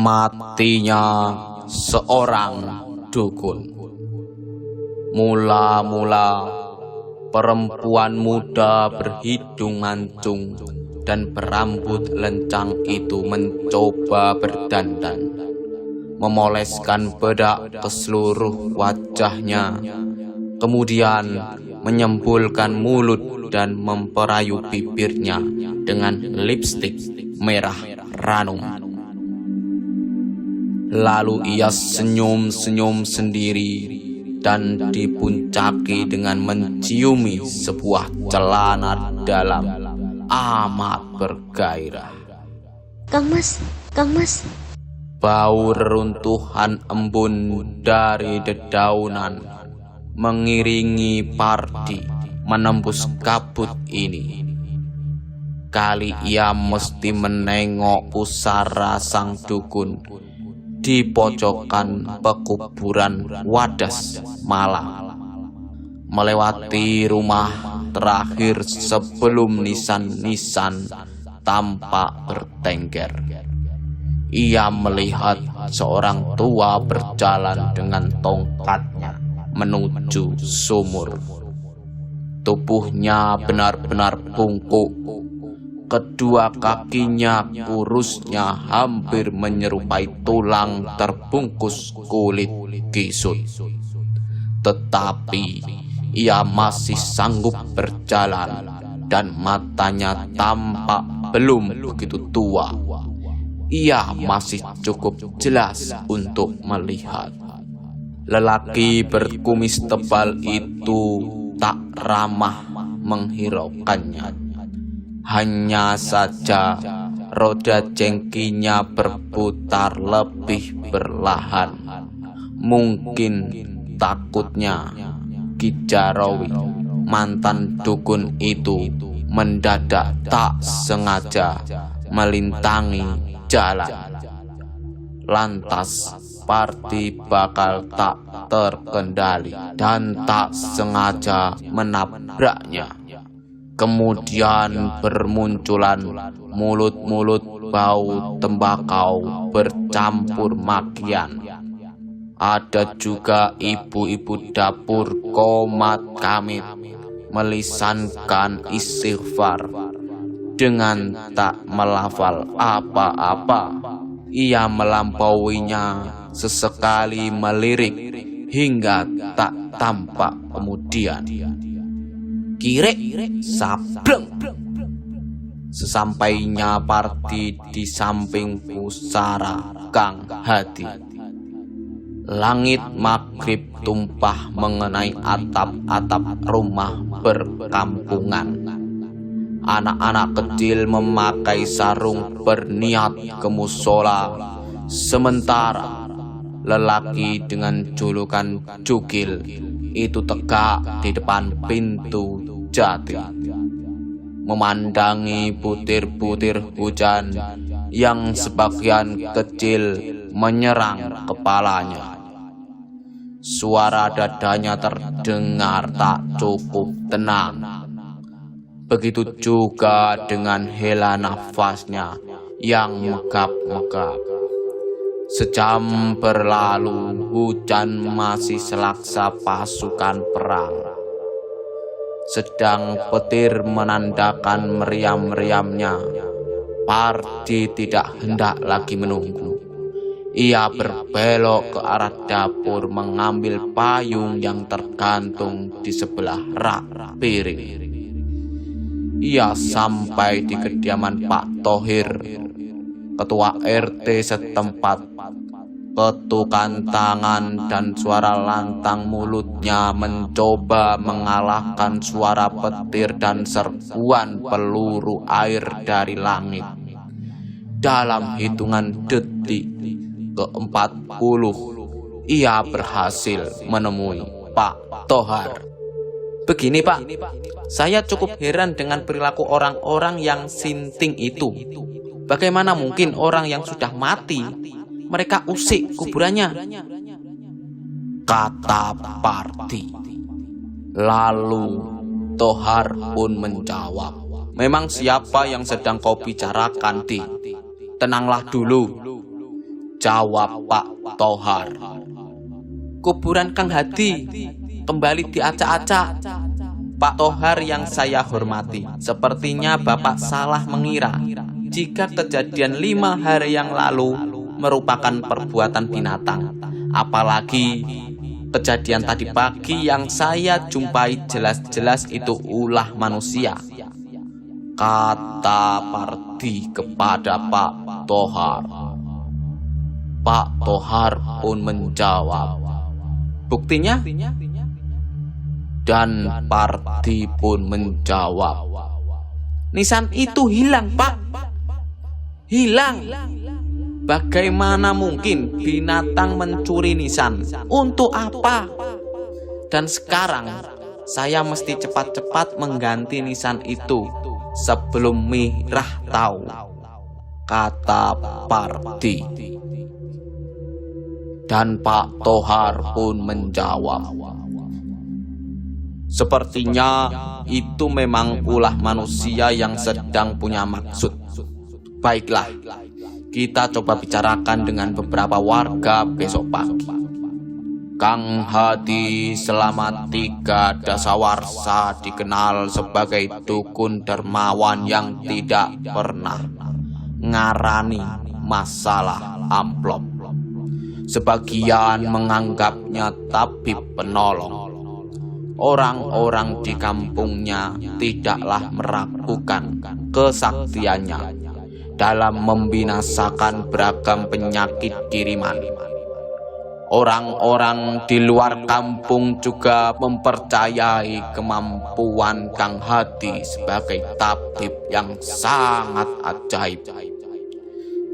Matinya seorang dukun. Mula-mula perempuan muda berhidung mancung dan berambut lencang itu mencoba berdandan, memoleskan bedak ke seluruh wajahnya, kemudian menyembulkan mulut dan memperayu bibirnya dengan lipstik merah ranum. Lalu ia senyum-senyum sendiri dan dipuncaki dengan menciumi sebuah celana dalam amat bergairah. Kang Mas. Bau reruntuhan embun dari dedaunan mengiringi Pardi menembus kabut ini. Kali ia mesti menengok pusara sang dukun di pojokan pekuburan Wadas Malang, melewati rumah terakhir sebelum nisan-nisan tampak bertengger. Ia melihat seorang tua berjalan dengan tongkatnya menuju sumur. Tubuhnya benar-benar bungkuk. Kedua kakinya kurusnya hampir menyerupai tulang terbungkus kulit kisut. Tetapi ia masih sanggup berjalan dan matanya tampak belum begitu tua. Ia masih cukup jelas untuk melihat. Lelaki berkumis tebal itu tak ramah menghiraukannya. Hanya saja roda jengkinya berputar lebih perlahan. Mungkin takutnya Ki Jarawi, mantan dukun itu, mendadak tak sengaja melintangi jalan. Lantas Pardi bakal tak terkendali dan tak sengaja menabraknya. Kemudian bermunculan mulut-mulut bau tembakau bercampur makian. Ada juga ibu-ibu dapur komat kamit melisankan istighfar dengan tak melafal apa-apa. Ia melampauinya, sesekali melirik hingga tak tampak kemudian. Kirek sableng. Sesampainya Pardi di samping pusara Kang Hadi, langit maghrib tumpah mengenai atap-atap rumah berkampungan. Anak-anak kecil memakai sarung berniat ke musola, sementara lelaki dengan julukan Jukil itu tegak di depan pintu jati, memandangi butir-butir hujan yang sebagian kecil menyerang kepalanya. Suara dadanya terdengar tak cukup tenang. Begitu juga dengan hela nafasnya yang megap-megap. Sejam berlalu, hujan masih selaksa pasukan perang. Sedang petir menandakan meriam-meriamnya, Pardi tidak hendak lagi menunggu. Ia berbelok ke arah dapur mengambil payung yang tergantung di sebelah rak piring. Ia sampai di kediaman Pak Thohir, ketua RT setempat. Ketukan tangan dan suara lantang mulutnya mencoba mengalahkan suara petir dan serbuan peluru air dari langit. Dalam hitungan detik ke-40, ia berhasil menemui Pak Thohir. Begini Pak, saya cukup heran dengan perilaku orang-orang yang sinting itu. Bagaimana mungkin orang yang sudah mati mereka usik kuburannya? Kata Pardi. Lalu Thohir pun menjawab, memang siapa yang sedang kau bicarakan, Di? Tenanglah dulu. jawab Pak Tohar. Kuburan Kang Hadi kembali diacak-acak. Pak Tohar yang saya hormati, sepertinya Bapak salah mengira jika kejadian 5 hari yang lalu merupakan perbuatan binatang. Apalagi kejadian tadi pagi yang saya jumpai jelas-jelas itu ulah manusia, kata Pardi kepada Pak Tohar. Pak Tohar pun menjawab, buktinya? Dan Pardi pun menjawab, nisan itu hilang, Pak. Hilang. Bagaimana mungkin binatang mencuri nisan? Untuk apa? Dan sekarang saya mesti cepat-cepat mengganti nisan itu sebelum Mirah tahu, kata Pardi. Dan Pak Tohar pun menjawab, sepertinya itu memang ulah manusia yang sedang punya maksud. Baiklah, kita coba bicarakan dengan beberapa warga besok pagi. Kang Hadi selama 3 dasawarsa dikenal sebagai dukun dermawan yang tidak pernah ngarani masalah amplop. Sebagian menganggapnya tabib penolong. Orang-orang di kampungnya tidaklah meragukan kesaktiannya dalam membinasakan beragam penyakit kiriman. Orang-orang di luar kampung juga mempercayai kemampuan Kang Hadi sebagai tabib yang sangat ajaib.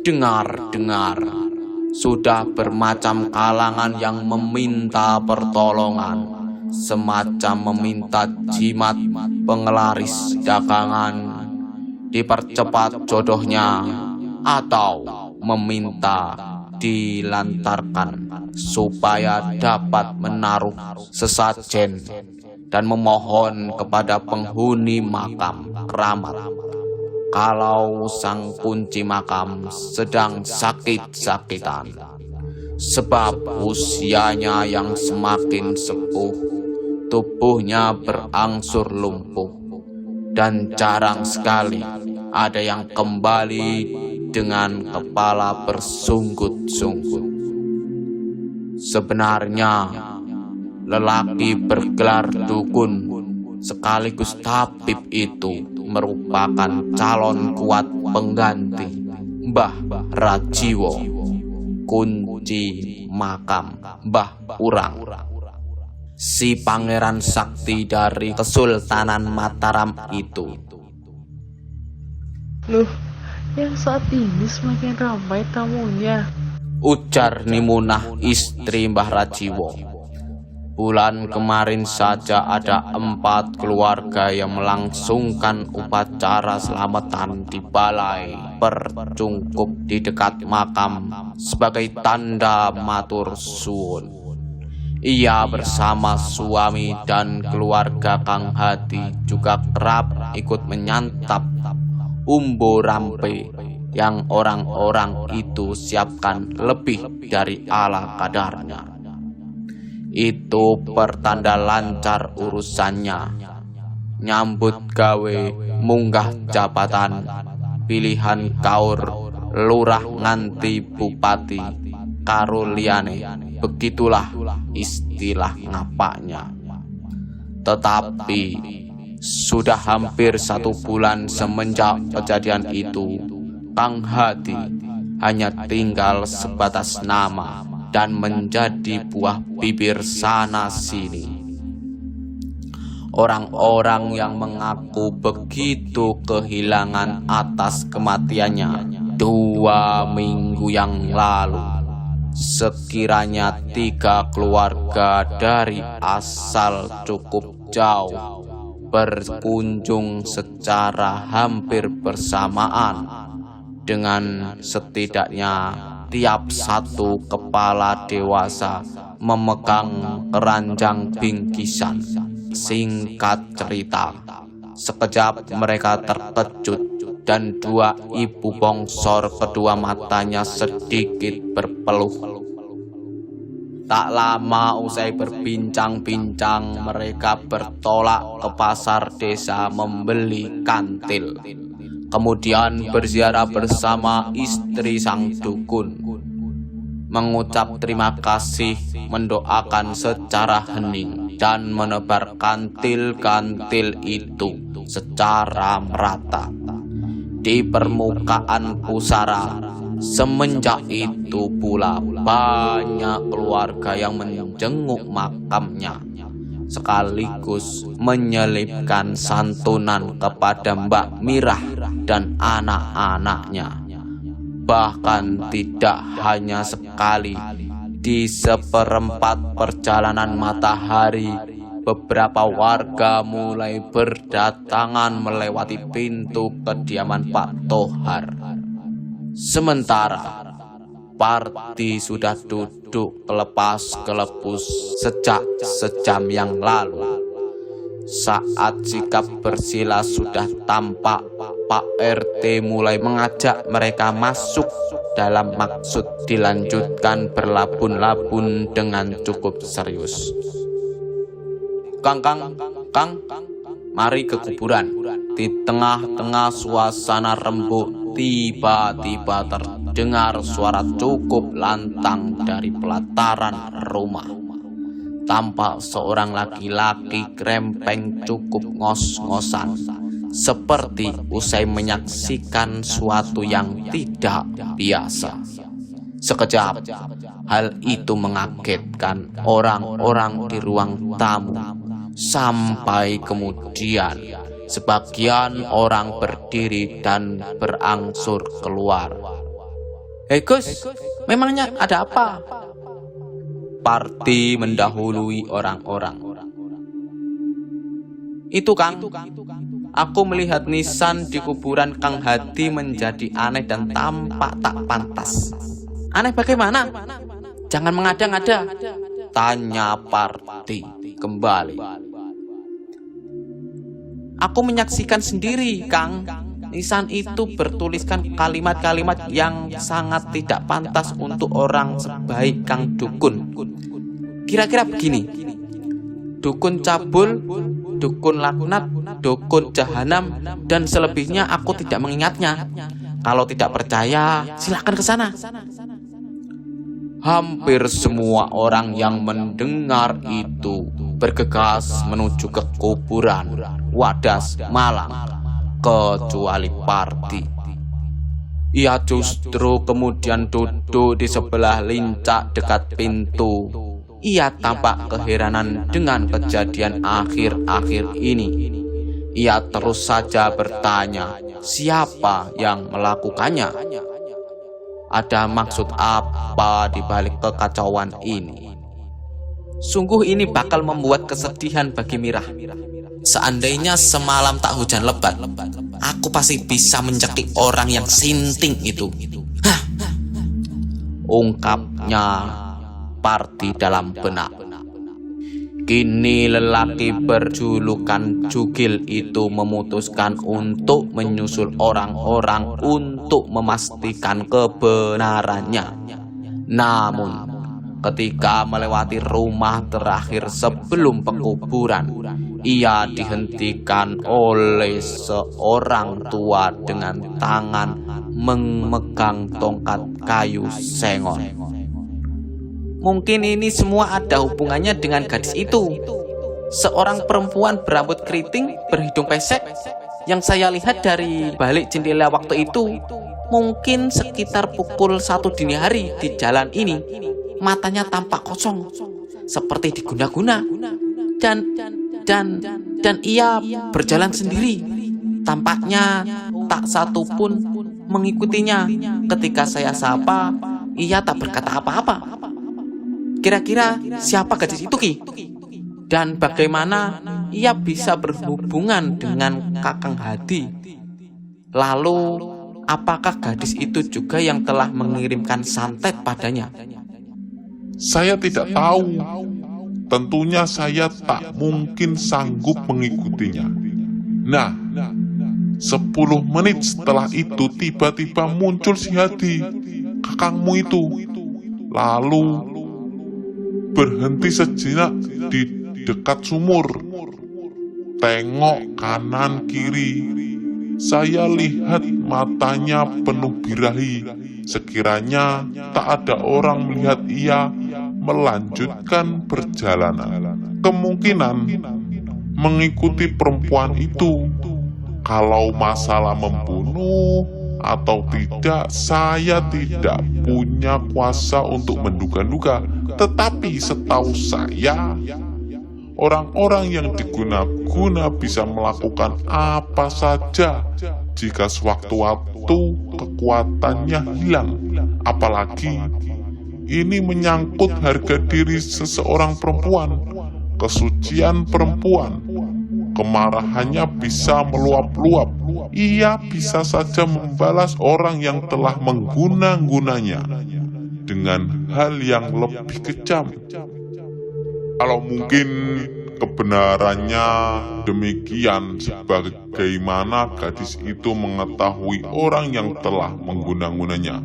Dengar-dengar, sudah bermacam kalangan yang meminta pertolongan, semacam meminta jimat pengelaris dagangan, dipercepat jodohnya, atau meminta dilantarkan supaya dapat menaruh sesajen dan memohon kepada penghuni makam keramat kalau sang kunci makam sedang sakit-sakitan, sebab usianya yang semakin sepuh, tubuhnya berangsur lumpuh, dan jarang sekali ada yang kembali dengan kepala bersunggut-sunggut. Sebenarnya lelaki bergelar dukun sekaligus tabib itu merupakan calon kuat pengganti Mbah Rajiwo, kunci makam Mbah Urang, si pangeran sakti dari Kesultanan Mataram itu. Loh, yang saat ini semakin ramai tamunya, ujar Nimunah, istri Mbah Rajiwo. Bulan kemarin saja ada 4 keluarga yang melangsungkan upacara selamatan di balai percungkup di dekat makam sebagai tanda matur suwun. Ia bersama suami dan keluarga Kang Hadi juga kerap ikut menyantap umbo rampe yang orang-orang itu siapkan lebih dari ala kadarnya. Itu pertanda lancar urusannya, nyambut gawe, munggah jabatan, pilihan kaur, lurah nganti bupati, karo liyane, begitulah istilah ngapaknya. Tetapi sudah hampir 1 bulan semenjak kejadian itu, Kang Hadi hanya tinggal sebatas nama dan menjadi buah bibir sana-sini. Orang-orang yang mengaku begitu kehilangan atas kematiannya 2 minggu yang lalu. Sekiranya 3 keluarga dari asal cukup jauh berkunjung secara hampir bersamaan, dengan setidaknya tiap 1 kepala dewasa memegang keranjang bingkisan. Singkat cerita, sekejap mereka terkejut dan dua ibu bongsor kedua matanya sedikit berpeluh. Tak lama usai berbincang-bincang, mereka bertolak ke pasar desa membeli kantil. Kemudian berziarah bersama istri sang dukun, mengucap terima kasih, mendoakan secara hening, dan menebar kantil-kantil itu secara merata di permukaan pusara. Semenjak itu pula banyak keluarga yang menjenguk makamnya, sekaligus menyelipkan santunan kepada Mbak Mirah dan anak-anaknya. Bahkan tidak hanya sekali, di seperempat perjalanan matahari, beberapa warga mulai berdatangan melewati pintu kediaman Pak Tohar. Sementara Parti sudah duduk kelepus sejak sejam yang lalu. Saat sikap bersila sudah tampak, Pak RT mulai mengajak mereka masuk dalam maksud dilanjutkan berlabun-labun dengan cukup serius. Kang, mari ke kuburan. Di tengah-tengah suasana rembuk, tiba-tiba terdengar suara cukup lantang dari pelataran rumah. Tampak seorang laki-laki krempeng cukup ngos-ngosan, seperti usai menyaksikan suatu yang tidak biasa. Sekejap, hal itu mengagetkan orang-orang di ruang tamu. Sampai kemudian sebagian orang berdiri dan berangsur keluar. "Hei Gus, memangnya ada apa?" Parti mendahului orang-orang. "Itu Kang, aku melihat nisan di kuburan Kang Hadi menjadi aneh dan tampak tak pantas." "Aneh bagaimana? Jangan mengada-ngada," tanya Parti kembali. "Aku menyaksikan sendiri, Kang. Nisan itu bertuliskan kalimat-kalimat yang sangat tidak pantas untuk orang sebaik Kang Dukun. Kira-kira begini: dukun cabul, dukun laknat, dukun jahanam, dan selebihnya aku tidak mengingatnya. Kalau tidak percaya, silakan ke sana." Hampir semua orang yang mendengar itu bergegas menuju ke kuburan Wadas Malang, kecuali Parti. Ia justru kemudian duduk di sebelah lincak dekat pintu. Ia tampak keheranan dengan kejadian akhir-akhir ini. Ia terus saja bertanya, siapa yang melakukannya? Ada maksud apa di balik kekacauan ini? Sungguh ini bakal membuat kesedihan bagi Mirah. Seandainya semalam tak hujan lebat, aku pasti bisa mencekik orang yang sinting itu. Hah! Ungkapnya Parti dalam benak. Kini lelaki berjulukan Jugil itu memutuskan untuk menyusul orang-orang untuk memastikan kebenarannya. Namun, ketika melewati rumah terakhir sebelum pekuburan, ia dihentikan oleh seorang tua dengan tangan memegang tongkat kayu sengon. Mungkin ini semua ada hubungannya dengan gadis itu. Seorang perempuan berambut keriting, berhidung pesek, yang saya lihat dari balik jendela waktu itu. Mungkin sekitar pukul 1 dini hari di jalan ini. Matanya tampak kosong, seperti diguna-guna. Dan ia berjalan sendiri. Tampaknya tak satu pun mengikutinya. Ketika saya sapa, ia tak berkata apa-apa. Kira-kira siapa gadis itu, Ki? Dan bagaimana ia bisa berhubungan dengan Kakang Hadi? Lalu, apakah gadis itu juga yang telah mengirimkan santet padanya? Saya tidak tahu. Tentunya saya tak mungkin sanggup mengikutinya. Nah, 10 menit setelah itu tiba-tiba muncul si Hadi, kakangmu itu. Lalu berhenti sejenak di dekat sumur. Tengok kanan kiri. Saya lihat matanya penuh birahi. Sekiranya tak ada orang melihat ia melanjutkan perjalanan. Kemungkinan mengikuti perempuan itu. Kalau masalah membunuh atau tidak, saya tidak punya kuasa untuk menduga-duga. Tetapi setahu saya, orang-orang yang diguna-guna bisa melakukan apa saja jika sewaktu-waktu kekuatannya hilang. Apalagi ini menyangkut harga diri seseorang perempuan, kesucian perempuan. Kemarahannya bisa meluap-luap. Ia bisa saja membalas orang yang telah mengguna-gunanya dengan hal yang lebih kejam. Kalau mungkin kebenarannya demikian, sebagaimana gadis itu mengetahui orang yang telah mengguna-gunanya.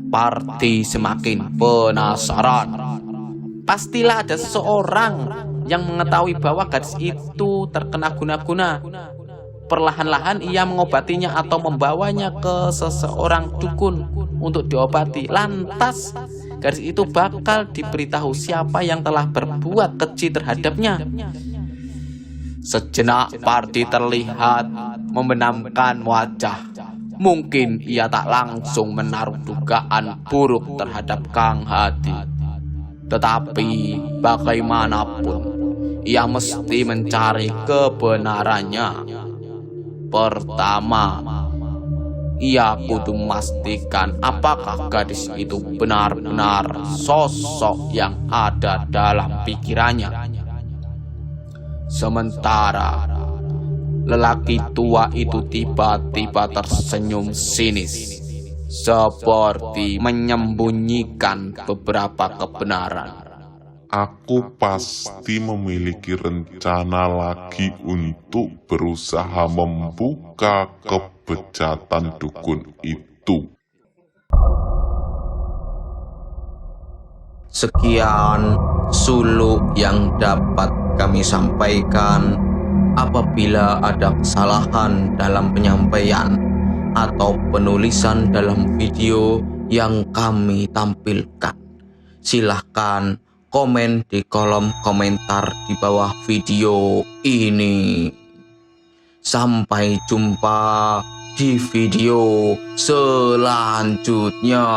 Parti semakin penasaran. Pastilah ada seseorang yang mengetahui bahwa gadis itu terkena guna-guna. Perlahan-lahan ia mengobatinya atau membawanya ke seseorang dukun untuk diobati. Lantas gadis itu bakal diberitahu siapa yang telah berbuat keji terhadapnya. Sejenak Parti terlihat membenamkan wajah. Mungkin ia tak langsung menaruh dugaan buruk terhadap Kang Hadi. Tetapi bagaimanapun ia mesti mencari kebenarannya. Pertama, ia kudu memastikan apakah gadis itu benar-benar sosok yang ada dalam pikirannya. Sementara lelaki tua itu tiba-tiba tersenyum sinis, seperti menyembunyikan beberapa kebenaran. Aku pasti memiliki rencana lagi untuk berusaha membuka kebejatan dukun itu. Sekian suluk yang dapat kami sampaikan. Apabila ada kesalahan dalam penyampaian atau penulisan dalam video yang kami tampilkan, silahkan komen di kolom komentar di bawah video ini. Sampai jumpa di video selanjutnya.